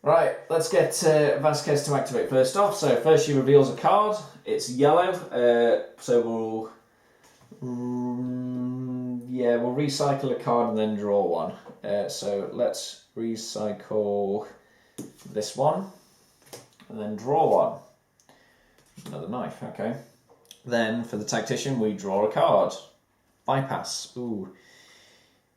Right, let's get Vasquez to activate first off. So first she reveals a card. It's yellow. So we'll recycle a card and then draw one. So let's recycle this one and then draw one. Another knife, okay. Then for the tactician we draw a card. Bypass. Ooh.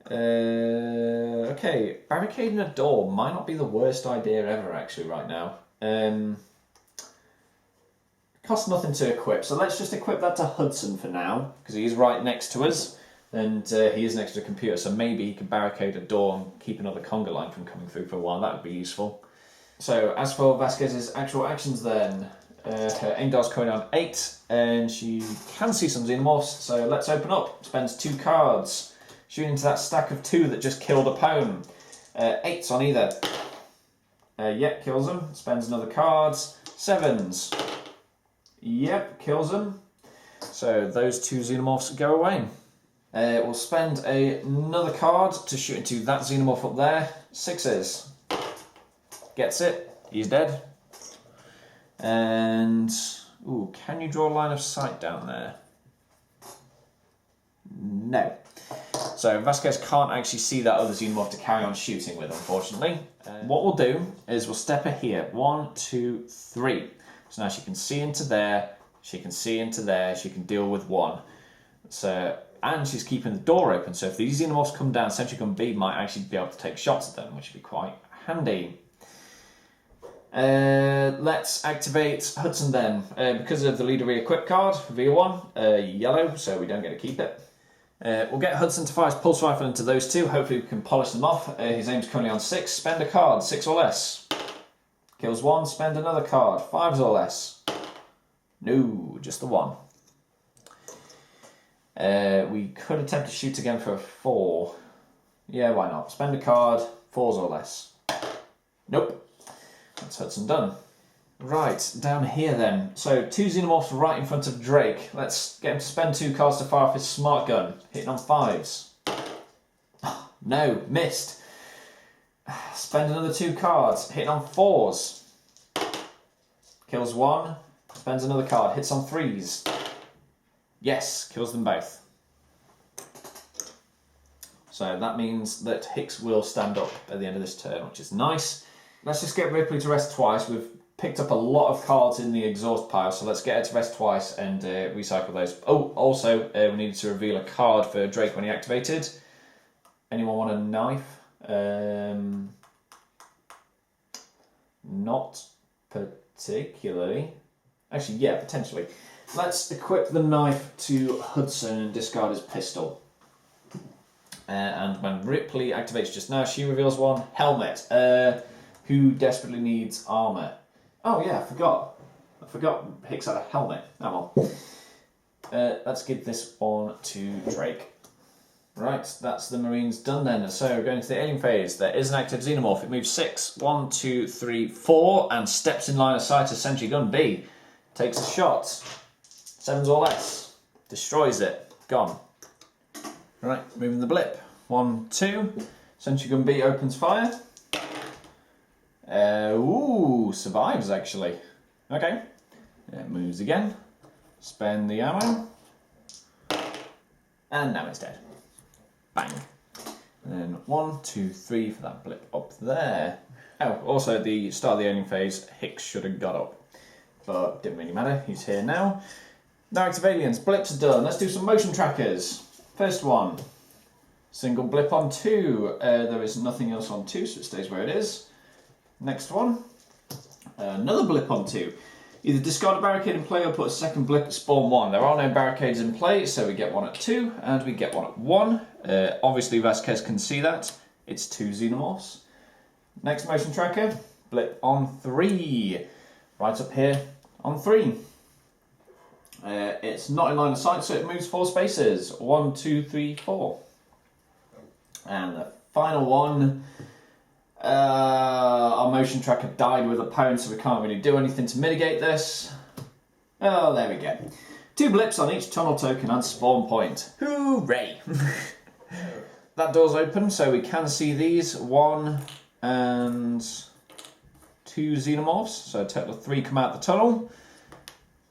Okay, barricading a door might not be the worst idea ever actually right now. It costs nothing to equip, so let's just equip that to Hudson for now, because he's right next to us, and he is next to a computer, so maybe he can barricade a door and keep another conga line from coming through for a while. That would be useful. So as for Vasquez's actual actions then, her aim dial's coming on 8, and she can see some xenomorphs, so let's open up. Spends 2 cards. Shooting into that stack of 2 that just killed Apone. 8s on either. Yep, kills them. Spends another card. 7s. Yep, kills them. So those 2 xenomorphs go away. We'll spend another card to shoot into that xenomorph up there. 6s. Gets it. He's dead. And... ooh, can you draw a line of sight down there? No. So Vasquez can't actually see that other xenomorph to carry on shooting with, unfortunately. What we'll do is we'll step her here. 1, 2, 3. So now she can see into there, she can see into there, she can deal with 1. So, and she's keeping the door open, so if these xenomorphs come down, Sentry Gun B might actually be able to take shots at them, which would be quite handy. Let's activate Hudson then. Because of the leader re-equip card, reveal 1, yellow, so we don't get to keep it. We'll get Hudson to fire his pulse rifle into those 2. Hopefully we can polish them off. His aim's currently on 6. Spend a card, 6 or less. Kills 1, spend another card, 5s or less. No, just the 1. We could attempt to shoot again for a 4. Yeah, why not? Spend a card, 4s or less. Nope. That's Hudson done. Right, down here then. So 2 xenomorphs right in front of Drake. Let's get him to spend 2 cards to fire off his smart gun. Hitting on 5s. No, missed. Spend another 2 cards. Hitting on 4s. Kills 1. Spends another card. Hits on 3s. Yes, kills them both. So that means that Hicks will stand up at the end of this turn, which is nice. Let's just get Ripley to rest twice. We've picked up a lot of cards in the exhaust pile, so let's get her to rest twice and recycle those. Oh, also, we needed to reveal a card for Drake when he activated. Anyone want a knife? Not particularly. Actually, yeah, potentially. Let's equip the knife to Hudson and discard his pistol. And when Ripley activates just now, she reveals 1. Helmet. Who desperately needs armour? Oh yeah, I forgot. Hicks had a helmet. Oh well. Let's give this one to Drake. Right, that's the Marines done then. So going to the alien phase. There is an active xenomorph. It moves 6. 1, 2, 3, 4, and steps in line of sight as Sentry Gun B. Takes a shot. 7s or less. Destroys it. Gone. Right, moving the blip. 1, 2. Sentry Gun B opens fire. Ooh, survives actually. Okay. It moves again. Spend the ammo. And now it's dead. Bang. And then 1, 2, 3 for that blip up there. Oh, also at the start of the alien phase, Hicks should have got up. But didn't really matter, he's here now. No active aliens, blips are done. Let's do some motion trackers. First one. Single blip on 2. There is nothing else on 2, so it stays where it is. Next one, another blip on 2. Either discard a barricade in play or put a second blip at spawn 1. There are no barricades in play, so we get 1 at 2 and we get 1 at 1. Obviously Vasquez can see that. It's 2 xenomorphs. Next motion tracker, blip on 3. Right up here on 3. It's not in line of sight, so it moves 4 spaces. 1, 2, 3, 4. And the final one. Our motion tracker died with Apone, so we can't really do anything to mitigate this. Oh, there we go. 2 blips on each tunnel token and spawn point. Hooray! That door's open, so we can see these. 1 and 2 xenomorphs. So a total of 3 come out the tunnel.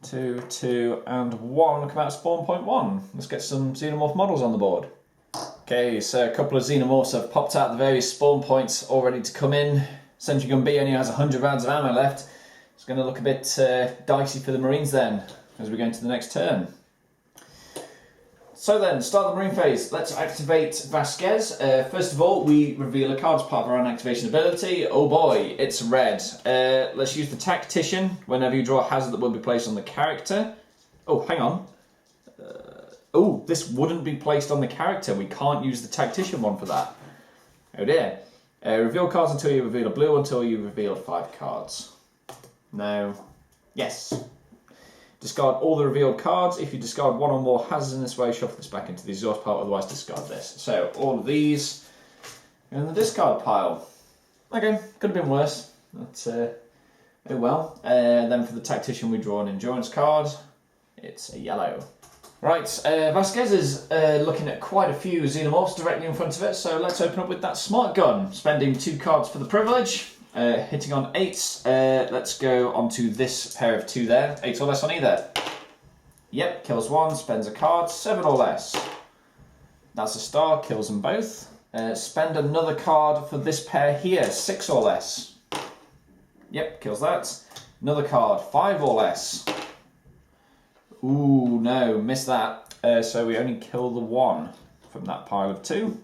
2, 2, and 1 come out of spawn point 1. Let's get some xenomorph models on the board. Okay, so a couple of xenomorphs have popped out the various spawn points, all ready to come in. Sentry Gun B only has 100 rounds of ammo left. It's going to look a bit dicey for the Marines then, as we go into the next turn. So then, start the Marine phase. Let's activate Vasquez. First of all, we reveal a card as part of our own activation ability. Oh boy, it's red. Let's use the Tactician whenever you draw a hazard that will be placed on the character. Oh, hang on. Oh, this wouldn't be placed on the character. We can't use the Tactician one for that. Oh dear. Reveal cards until you reveal a blue, until you reveal 5 cards. No. Yes. Discard all the revealed cards. If you discard 1 or more hazards in this way, shuffle this back into the exhaust pile, otherwise discard this. So all of these are in the discard pile. Okay, could have been worse. But, oh well. Then for the Tactician we draw an endurance card. It's a yellow. Right, Vasquez is looking at quite a few xenomorphs directly in front of it, so let's open up with that smart gun. Spending 2 cards for the privilege. Hitting on 8s, let's go onto this pair of 2 there. 8 or less on either. Yep, kills 1, spends a card, 7 or less. That's a star, kills them both. Spend another card for this pair here, 6 or less. Yep, kills that. Another card, 5 or less. Ooh, no, missed that. So we only kill the 1 from that pile of 2.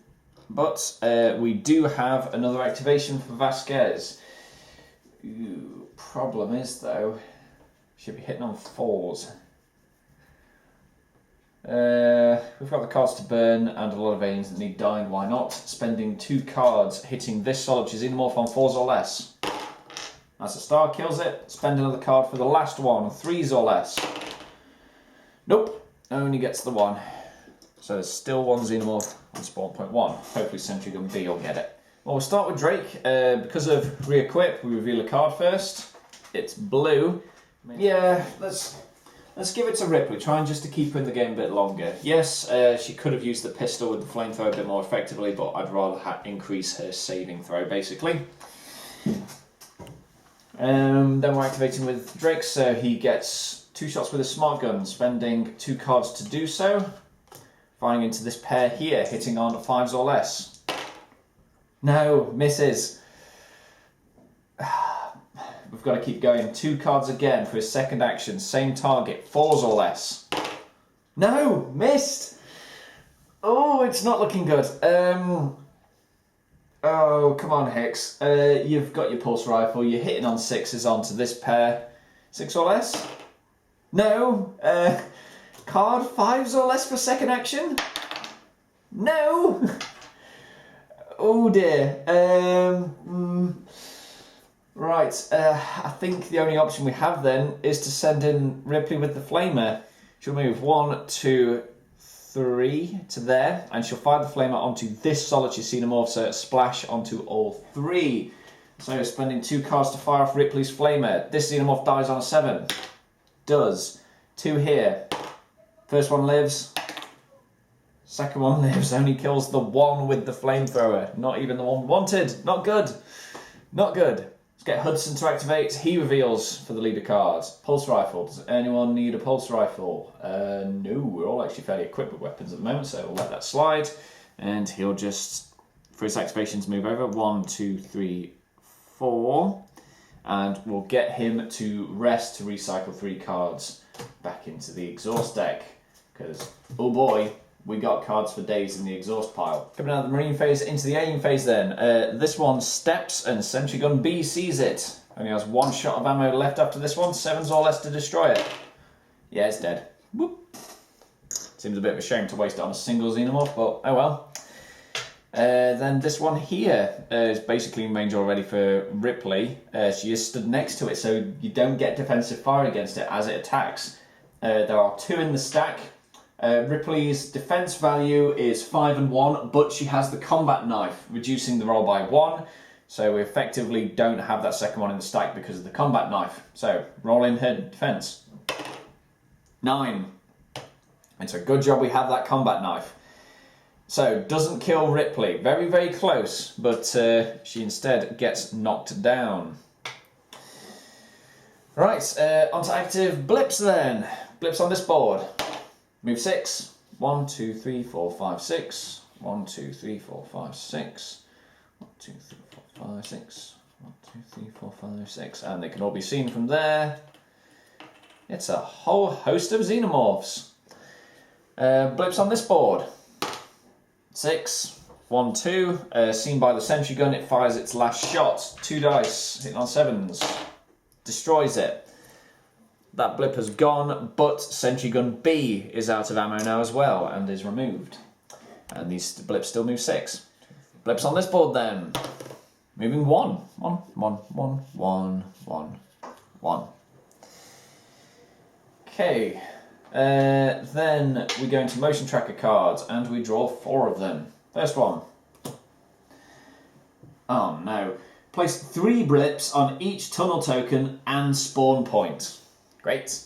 But we do have another activation for Vasquez. Ooh, problem is though, should be hitting on 4s. We've got the cards to burn and a lot of aliens that need dying, why not? Spending 2 cards, hitting this solitary xenomorph on 4s or less. That's a star, kills it. Spend another card for the last one, 3s or less. Nope, only gets the 1. So there's still 1 xenomorph on spawn point 1. Hopefully Sentry Gun B will get it. Well, we'll start with Drake. Because of re-equip, we reveal a card first. It's blue. Yeah, let's give it to Ripley. Trying just to keep her in the game a bit longer. Yes, she could have used the pistol with the flamethrower a bit more effectively, but I'd rather increase her saving throw, basically. Then we're activating with Drake, so he gets 2 shots with a smart gun, spending 2 cards to do so. Firing into this pair here, hitting on 5s or less. No, misses. We've got to keep going. 2 cards again for his second action. Same target, 4s or less. No, missed. Oh, it's not looking good. Oh, come on, Hicks. You've got your pulse rifle. You're hitting on 6s onto this pair. 6 or less? No. Card 5s or less for second action? No! Oh dear. Right, I think the only option we have then is to send in Ripley with the flamer. She'll move 1, 2, 3 to there, and she'll fire the flamer onto this solitary xenomorph, so it'll splash onto all 3. So spending 2 cards to fire off Ripley's flamer. This xenomorph dies on a 7. Does. 2 here. First one lives. Second one lives. Only kills the 1 with the flamethrower. Not even the one wanted. Not good. Not good. Let's get Hudson to activate. He reveals for the leader cards. Pulse rifle. Does anyone need a pulse rifle? No, we're all actually fairly equipped with weapons at the moment, so we'll let that slide. And he'll just, for his activations, move over. 1, 2, 3, 4. And we'll get him to rest to recycle 3 cards back into the exhaust deck. Because, oh boy, we got cards for days in the exhaust pile. Coming out of the Marine phase into the Alien phase then. This one steps and Sentry Gun B sees it. Only has 1 shot of ammo left after this one. 7s or less to destroy it. Yeah, it's dead. Whoop. Seems a bit of a shame to waste it on a single xenomorph, but oh well. Then this one here is basically made already for Ripley. She is stood next to it, so you don't get defensive fire against it as it attacks. There are 2 in the stack. Ripley's defense value is 5 and 1, but she has the combat knife, reducing the roll by 1. So we effectively don't have that second one in the stack because of the combat knife. So roll in her defense. 9. It's a good job we have that combat knife. So, doesn't kill Ripley. Very, very close, but she instead gets knocked down. Right, onto active blips then. Blips on this board. Move 6. 1, 2, 3, 4, 5, 6. 1, 2, 3, 4, 5, 6. 1, 2, 3, 4, 5, 6. 1, 2, 3, 4, 5, 6. And they can all be seen from there. It's a whole host of xenomorphs. Blips on this board. 6. 1, 2. Seen by the sentry gun, it fires its last shot. 2 dice, hitting on 7s. Destroys it. That blip has gone, but sentry gun B is out of ammo now as well and is removed. And these blips still move 6. Blips on this board then. Moving 1. 1, 1, 1, 1, 1, 1. Okay. Then we go into motion tracker cards and we draw 4 of them. First one. Oh no. Place 3 blips on each tunnel token and spawn point. Great.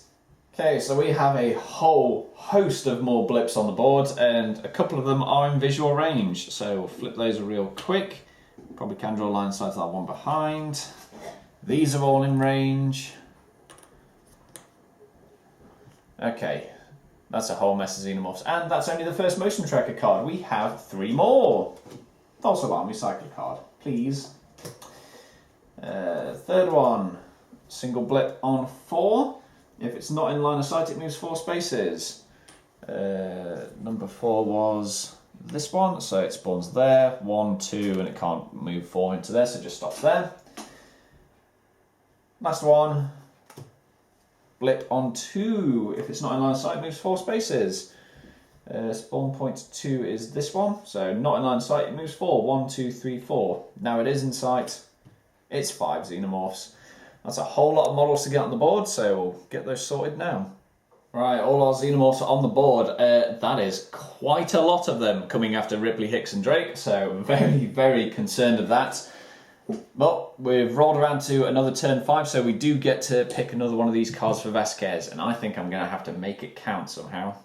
Okay, so we have a whole host of more blips on the board, and a couple of them are in visual range. So we'll flip those real quick. Probably can draw a line sight to that one behind. These are all in range. Okay, that's a whole mess of xenomorphs, and that's only the first motion tracker card. We have 3 more. False alarm recycle card, please. Third one, single blip on 4. If it's not in line of sight, it moves 4 spaces. Number 4 was this one, so it spawns there. 1, 2, and it can't move 4 into there, so it just stops there. Last one, blip on 2. If it's not in line of sight, it moves 4 spaces. Spawn point 2 is this one, so not in line of sight, it moves 4. 1, 2, 3, 4. Now it is in sight. It's 5 xenomorphs. That's a whole lot of models to get on the board, so we'll get those sorted now. Right, all our xenomorphs are on the board. That is quite a lot of them coming after Ripley, Hicks and Drake, so very, very concerned of that. But we've rolled around to another turn 5, so we do get to pick another one of these cards for Vasquez, and I think I'm going to have to make it count somehow.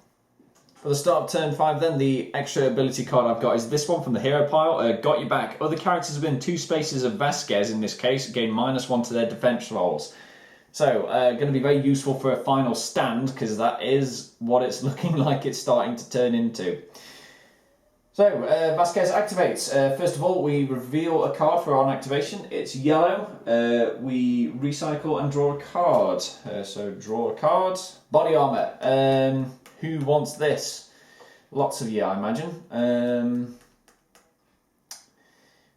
For the start of turn 5 then, the extra ability card I've got is this one from the hero pile, Got You Back. Other characters have been 2 spaces of Vasquez in this case, gain -1 to their defense rolls. So, going to be very useful for a final stand, because that is what it's looking like it's starting to turn into. So, Vasquez activates. First of all, we reveal a card for our activation. It's yellow. We recycle and draw a card. So, draw a card. Body armor. Who wants this? Lots of you, I imagine.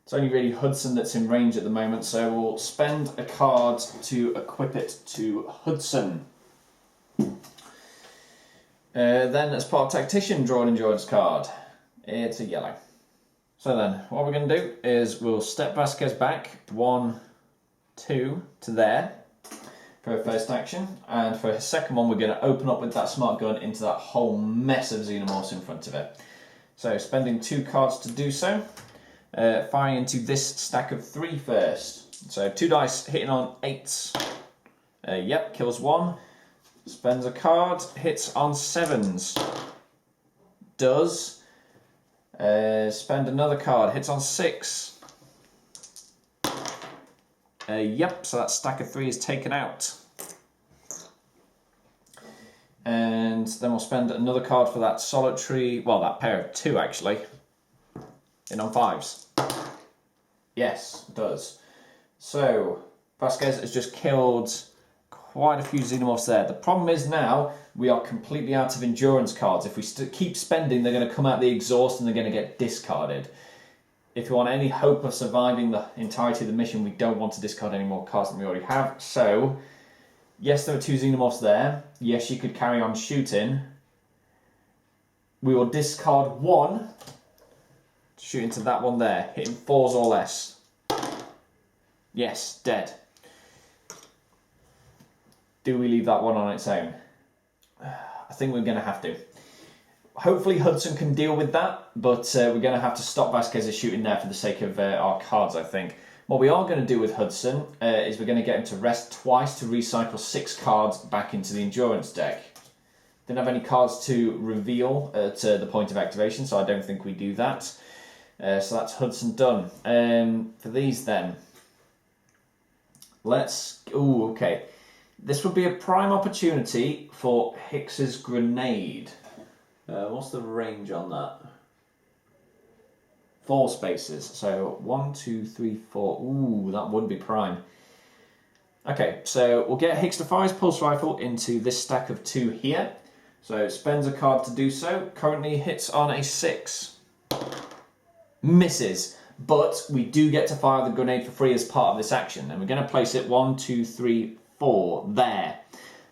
It's only really Hudson that's in range at the moment, so we'll spend a card to equip it to Hudson. Then, as part of Tactician, draw an endurance card. It's a yellow. So then, what we're going to do is we'll step Vasquez back 1, 2 to there for a first action, and for a second one we're going to open up with that smart gun into that whole mess of xenomorphs in front of it. So spending 2 cards to do so, firing into this stack of 3 first. So 2 dice hitting on 8s. Yep, kills 1. Spends a card, hits on 7s. Does. Spend another card, hits on 6. Yep, so that stack of 3 is taken out. And then we'll spend another card for that solitary, well, that pair of 2 actually. In on 5s. Yes, it does. So, Vasquez has just killed quite a few xenomorphs there. The problem is now we are completely out of endurance cards. If we keep spending, they're going to come out the exhaust and they're going to get discarded. If you want any hope of surviving the entirety of the mission, we don't want to discard any more cards than we already have. So, yes, there are 2 xenomorphs there. Yes, you could carry on shooting. We will discard 1. Shoot into that one there. Hitting 4s or less. Yes, dead. Do we leave that one on its own? I think we're going to have to. Hopefully Hudson can deal with that, but we're going to have to stop Vasquez's shooting there for the sake of our cards, I think. What we are going to do with Hudson is we're going to get him to rest twice to recycle 6 cards back into the endurance deck. Didn't have any cards to reveal to the point of activation, so I don't think we do that. So that's Hudson done. For these then, let's... Ooh, okay. This would be a prime opportunity for Hicks's grenade. What's the range on that? 4 spaces. So 1, 2, 3, 4. Ooh, that would be prime. Okay, so we'll get Hicks to fire his pulse rifle into this stack of 2 here. So spends a card to do so. Currently hits on a 6. Misses. But we do get to fire the grenade for free as part of this action. And we're going to place it 1, 2, 3, 4 there.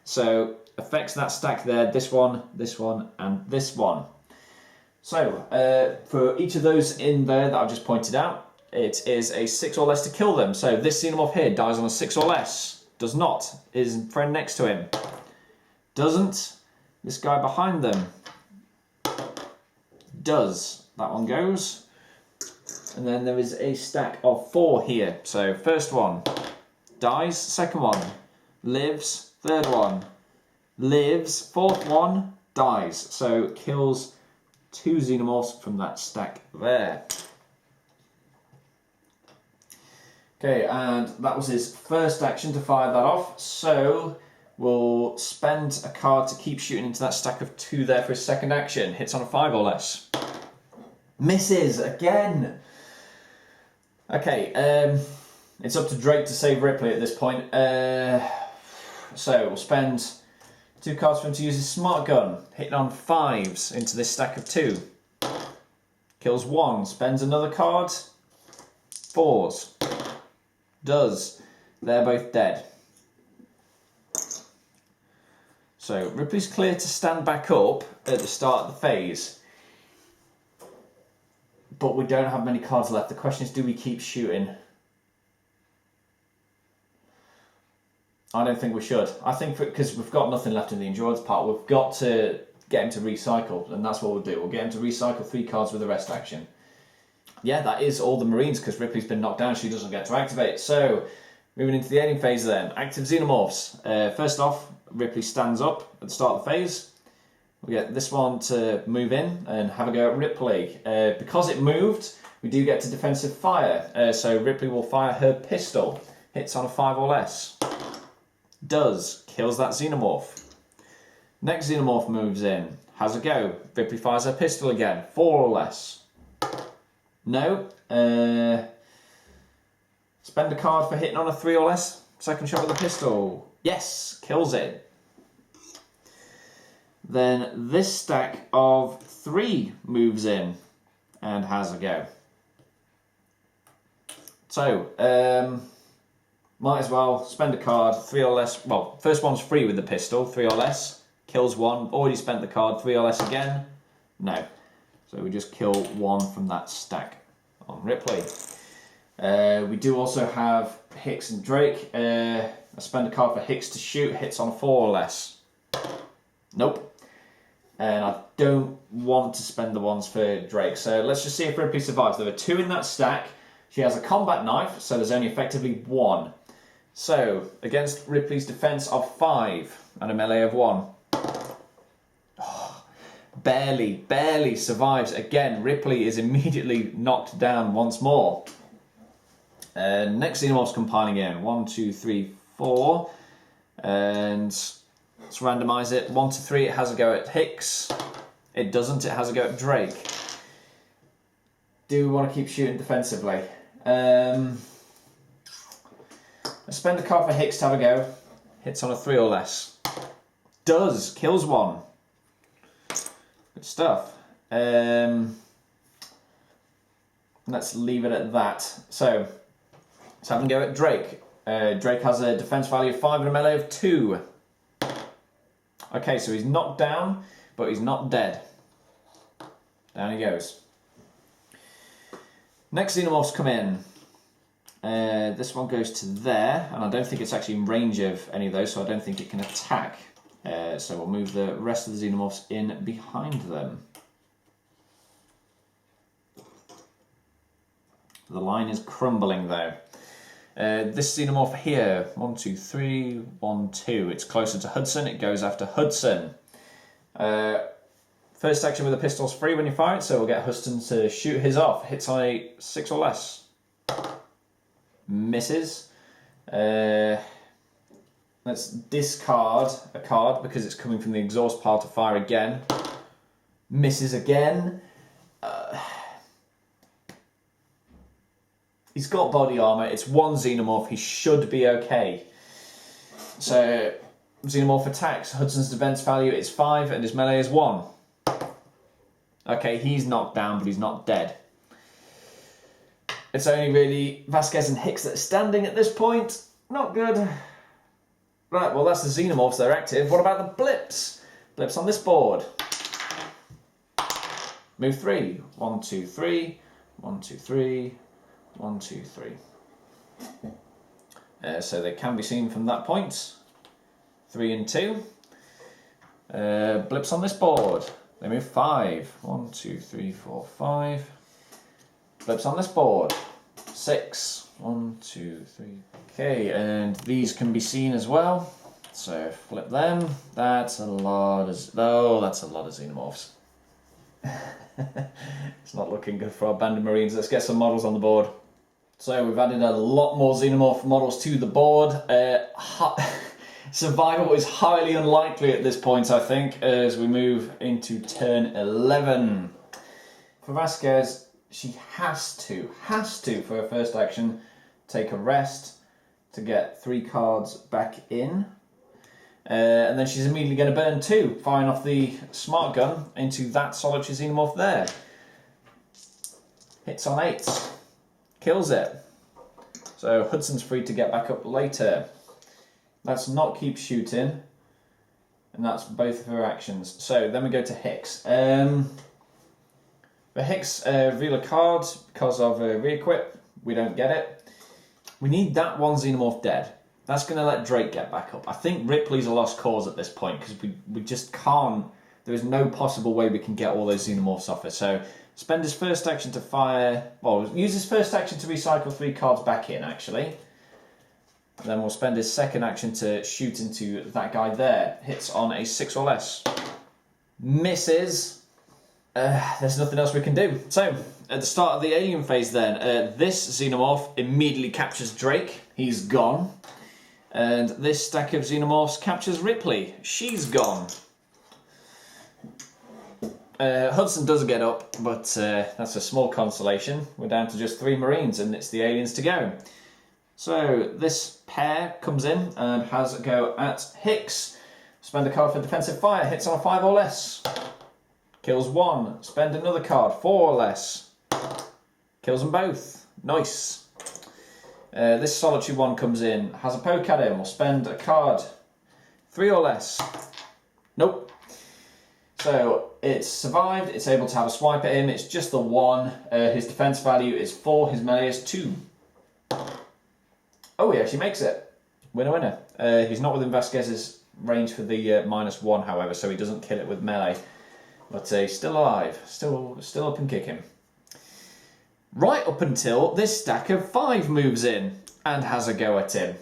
So affects that stack there. This one, and this one. So for each of those in there that I've just pointed out, it is a 6 or less to kill them. So this xenomorph here dies on a 6 or less. Does not. His friend next to him doesn't. This guy behind them does. That one goes. And then there is a stack of 4 here. So first one dies, second one lives, third one lives, fourth one dies. So kills 2 xenomorphs from that stack there. Okay, and that was his first action to fire that off. So we'll spend a card to keep shooting into that stack of 2 there for his second action. Hits on a 5 or less. Misses again. Okay, it's up to Drake to save Ripley at this point. So we'll spend 2 cards for him to use his smart gun. Hitting on 5s into this stack of 2. Kills 1. Spends another card. 4s. Does. They're both dead. So Ripley's clear to stand back up at the start of the phase. But we don't have many cards left. The question is, do we keep shooting? I don't think we should. I think because we've got nothing left in the endurance part, we've got to get him to recycle, and that's what we'll do. We'll get him to recycle 3 cards with the rest action. Yeah, that is all the Marines, because Ripley's been knocked down. She doesn't get to activate. So, moving into the ending phase then. Active Xenomorphs. First off, Ripley stands up at the start of the phase. We get this one to move in and have a go at Ripley. Because it moved, we do get to defensive fire. So Ripley will fire her pistol. Hits on a 5 or less. Does. Kills that xenomorph. Next xenomorph moves in. Has a go. Ripley fires her pistol again. 4 or less. No. Spend a card for hitting on a 3 or less. Second shot with a pistol. Yes. Kills it. Then this stack of 3 moves in and has a go. So, might as well spend a card, 3 or less. Well, first one's free with the pistol, 3 or less. Kills 1. Already spent the card, 3 or less again. No. So we just kill 1 from that stack on Ripley. We do also have Hicks and Drake. I spend a card for Hicks to shoot. Hits on a 4 or less. Nope. And I don't want to spend the ones for Drake. So let's just see if Ripley survives. There are 2 in that stack. She has a combat knife, so there's only effectively 1. So, against Ripley's defense of 5 and a melee of 1. Oh, barely survives. Again, Ripley is immediately knocked down once more. Next xenomorph's compiling in. 1, 2, 3, 4. And let's randomise it. 1 to 3, it has a go at Hicks. It doesn't, it has a go at Drake. Do we want to keep shooting defensively? I spend a card for Hicks to have a go. Hits on a 3 or less. Does. Kills 1. Good stuff. Let's leave it at that. So, let's have a go at Drake. Drake has a defense value of 5 and a melee of 2. Okay, so he's knocked down, but he's not dead. Down he goes. Next xenomorphs come in. This one goes to there, and I don't think it's actually in range of any of those, so I don't think it can attack. So we'll move the rest of the xenomorphs in behind them. The line is crumbling though. This xenomorph here, 1, 2, 3, 1, 2. It's closer to Hudson, it goes after Hudson. First action with a pistol's free when you fire it, so we'll get Hudson to shoot his off. Hits on a 6 or less. Misses. Let's discard a card because it's coming from the exhaust pile to fire again. Misses again. He's got body armour. It's one xenomorph. He should be okay. So, xenomorph attacks. Hudson's defense value is 5 and his melee is 1. Okay, he's knocked down, but he's not dead. It's only really Vasquez and Hicks that are standing at this point. Not good. Right, well that's the xenomorphs, they're active. What about the blips? Blips on this board. Move 3. 1, 2, 3. 1, 2, 3. 1, 2, 3. So they can be seen from that point. 3 and 2. Blips on this board. They move 5. 1, 2, 3, 4, 5. Blips on this board. 6. 1, 2, 3. Okay, and these can be seen as well. So flip them. That's a lot of xenomorphs. It's not looking good for our banded marines. Let's get some models on the board. So we've added a lot more xenomorph models to the board. Survival is highly unlikely at this point, I think, as we move into turn 11. For Vasquez, she has to, for her first action, take a rest to get 3 cards back in. And then she's immediately going to burn 2, firing off the smart gun into that solitary xenomorph there. Hits on 8. Kills it. So Hudson's free to get back up later. Let's not keep shooting. And that's both of her actions. So then we go to Hicks. For Hicks, reveal a card because of a re-equip. We don't get it. We need that one xenomorph dead. That's going to let Drake get back up. I think Ripley's a lost cause at this point because we just can't. There is no possible way we can get all those xenomorphs off her. So spend his first action to fire. Well, use his first action to recycle 3 cards back in, actually. And then we'll spend his second action to shoot into that guy there. Hits on a 6 or less. Misses. There's nothing else we can do. So, at the start of the alien phase then, this xenomorph immediately captures Drake. He's gone. And this stack of xenomorphs captures Ripley. She's gone. Hudson does get up, but that's a small consolation. We're down to just 3 Marines and it's the aliens to go. So this pair comes in and has a go at Hicks. Spend a card for defensive fire. Hits on a 5 or less. Kills 1. Spend another card. 4 or less. Kills them both. Nice. This solitary one comes in, has a poke at him, will spend a card. 3 or less. Nope. So it's survived, it's able to have a swipe at him, it's just the 1. His defense value is 4, his melee is 2. Oh, he actually makes it. Winner, winner. He's not within Vasquez's range for the -1, however, so he doesn't kill it with melee. But he's still alive, still up and kicking. Right up until this stack of 5 moves in and has a go at him.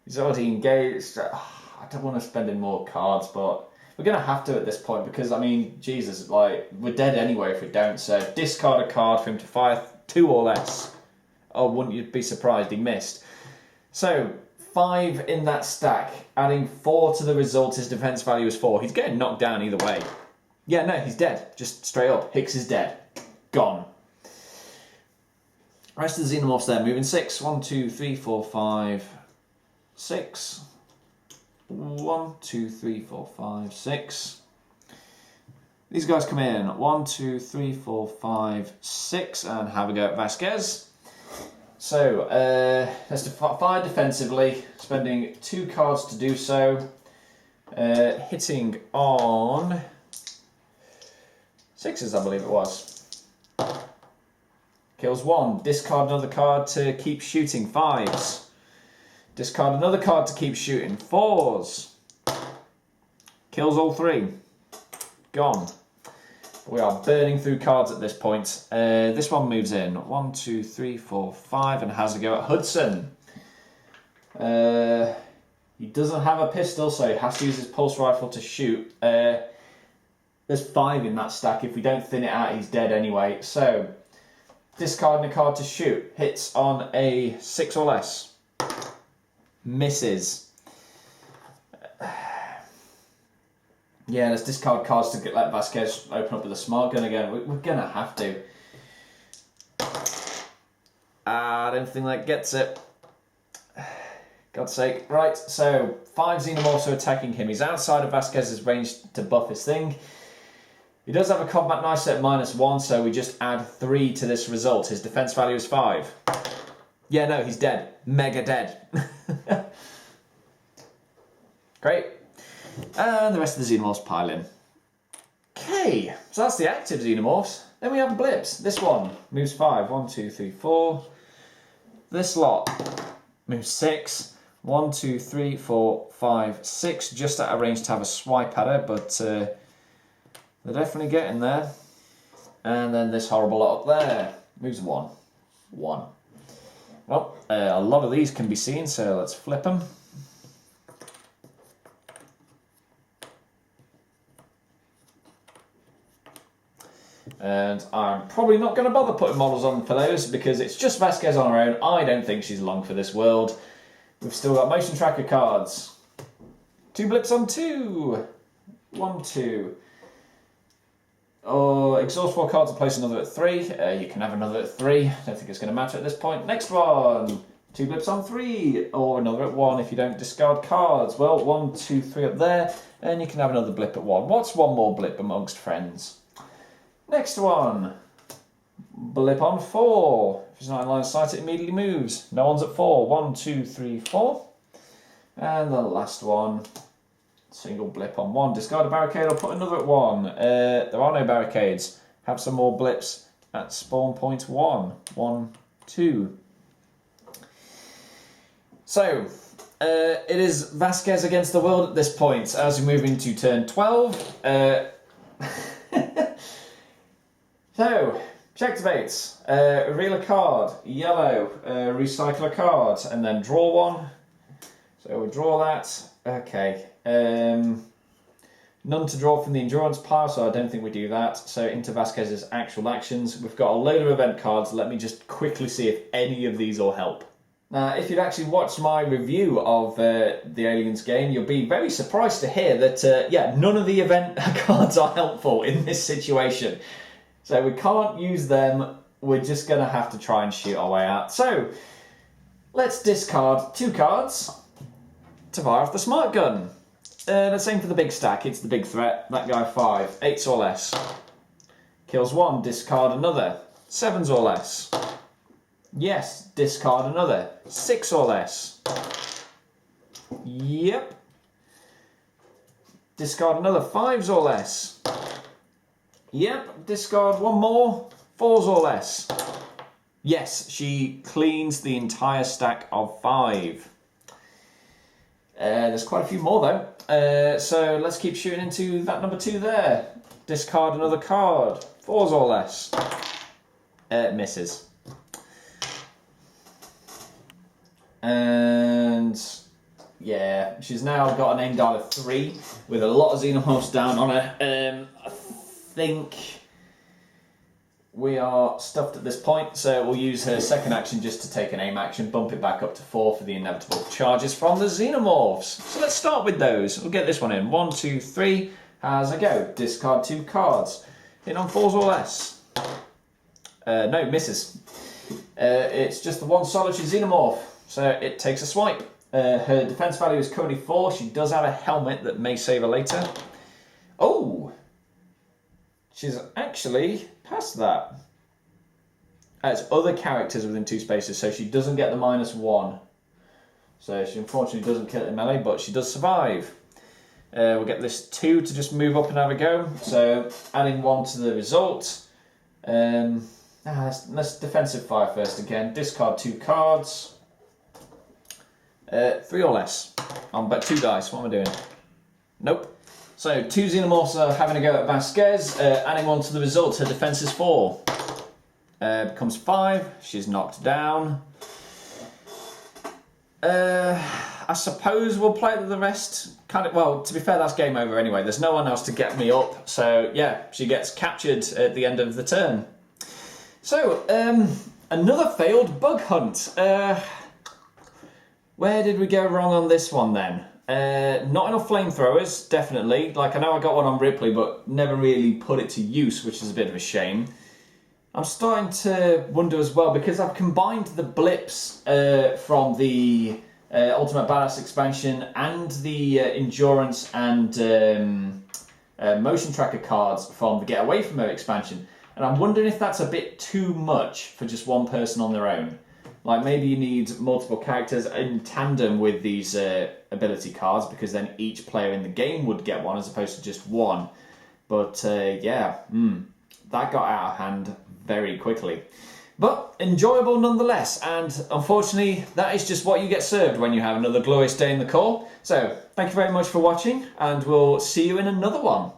He's already engaged. I don't want to spend in more cards, but we're going to have to at this point because, I mean, Jesus, like, we're dead anyway if we don't. So discard a card for him to fire 2 or less. Oh, wouldn't you be surprised he missed? So 5 in that stack, adding 4 to the result. His defense value is 4. He's getting knocked down either way. Yeah, no, he's dead. Just straight up. Hicks is dead. Gone. Rest of the xenomorphs there, moving 6. 1, 2, 3, 4, 5, 6. 1, 2, 3, 4, 5, 6. These guys come in. 1, 2, 3, 4, 5, 6, and have a go at Vasquez. So, let's fire defensively, spending 2 cards to do so. Hitting on 6s, I believe it was. Kills 1. Discard another card to keep shooting. 5s. Discard another card to keep shooting. 4s. Kills all 3. Gone. We are burning through cards at this point. This one moves in. 1, 2, 3, 4, 5 and has a go at Hudson. He doesn't have a pistol, so he has to use his pulse rifle to shoot. There's 5 in that stack. If we don't thin it out, he's dead anyway. So, discarding a card to shoot. Hits on a 6 or less. Misses. Yeah, let's discard cards to let Vasquez open up with a smart gun again. We're going to have to. I don't think that gets it. God's sake. Right, so 5 xenomorphs are attacking him. He's outside of Vasquez's range to buff his thing. He does have a combat knife at -1, so we just add 3 to this result. His defense value is 5. Yeah, no, he's dead. Mega dead. Great. And the rest of the xenomorphs pile in. Okay, so that's the active xenomorphs. Then we have blips. This one moves 5. 1, 2, 3, 4. This lot moves 6. 1, 2, 3, 4, 5, 6. Just out of range to have a swipe at it, but they're definitely getting there. And then this horrible lot up there moves 1. 1. Well, a lot of these can be seen, so let's flip them. And I'm probably not going to bother putting models on for those because it's just Vasquez on her own. I don't think she's long for this world. We've still got motion tracker cards. 2 blips on 2. 1, 2. Oh, exhaust 4 cards and place another at 3. You can have another at 3. Don't think it's going to matter at this point. Next one. 2 blips on 3. Or another at 1 if you don't discard cards. Well, 1, 2, 3 up there. And you can have another blip at 1. What's one more blip amongst friends? Next one. Blip on 4. If it's not in line of sight, it immediately moves. No one's at 4. 1, 2, 3, 4. And the last one. Single blip on 1. Discard a barricade or put another at 1. There are no barricades. Have some more blips at spawn point 1. 1, 2. So, it is Vasquez against the world at this point as we move into turn 12. So, checktivates, reveal a card, yellow, recycle a card, and then draw one. So we'll draw that. Okay. None to draw from the endurance pile, so I don't think we do that. So into Vasquez's actual actions. We've got a load of event cards. Let me just quickly see if any of these will help. Now, if you'd actually watched my review of the Aliens game, you'll be very surprised to hear that, yeah, none of the event cards are helpful in this situation. So we can't use them, we're just going to have to try and shoot our way out. So, let's discard 2 cards to fire off the smart gun. Let's aim for the big stack, it's the big threat. That guy 5, 8s or less. Kills 1, discard another, 7s or less. Yes, discard another, 6 or less. Yep. Discard another, 5s or less. Yep, discard one more, 4s or less. Yes, she cleans the entire stack of 5. There's quite a few more though. So let's keep shooting into that number 2 there. Discard another card, 4s or less. Misses. And yeah, she's now got an aim dial of 3 with a lot of xenomorphs down on her. I think we are stuffed at this point, so we'll use her second action just to take an aim action, bump it back up to 4 for the inevitable charges from the xenomorphs. So let's start with those. We'll get this one in. 1, 2, 3. Has a go. Discard 2 cards. Hit on 4s or less. No, misses. It's just the one solitary xenomorph, so it takes a swipe. Her defense value is currently 4. She does have a helmet that may save her later. Oh! She's actually past that. It's other characters within 2 spaces, so she doesn't get the -1. So she unfortunately doesn't kill it in melee, but she does survive. We'll get this 2 to just move up and have a go. So adding 1 to the result. Let's defensive fire first again. Discard 2 cards. 3 or less. On but 2 dice. What am I doing? Nope. So 2 xenomorphs are having a go at Vasquez. Adding 1 to the result. Her defense is 4. Becomes 5. She's knocked down. I suppose we'll play the rest. Well, to be fair, that's game over anyway. There's no one else to get me up. So yeah, she gets captured at the end of the turn. So another failed bug hunt. Where did we go wrong on this one then? Not enough flamethrowers, definitely. Like, I know I got one on Ripley, but never really put it to use, which is a bit of a shame. I'm starting to wonder as well, because I've combined the blips from the Ultimate Badass expansion and the Endurance and Motion Tracker cards from the Get Away From Her expansion. And I'm wondering if that's a bit too much for just one person on their own. Like, maybe you need multiple characters in tandem with these ability cards, because then each player in the game would get one as opposed to just one. But yeah, that got out of hand very quickly. But enjoyable nonetheless, and unfortunately that is just what you get served when you have another glorious day in the Corps. So thank you very much for watching, and we'll see you in another one.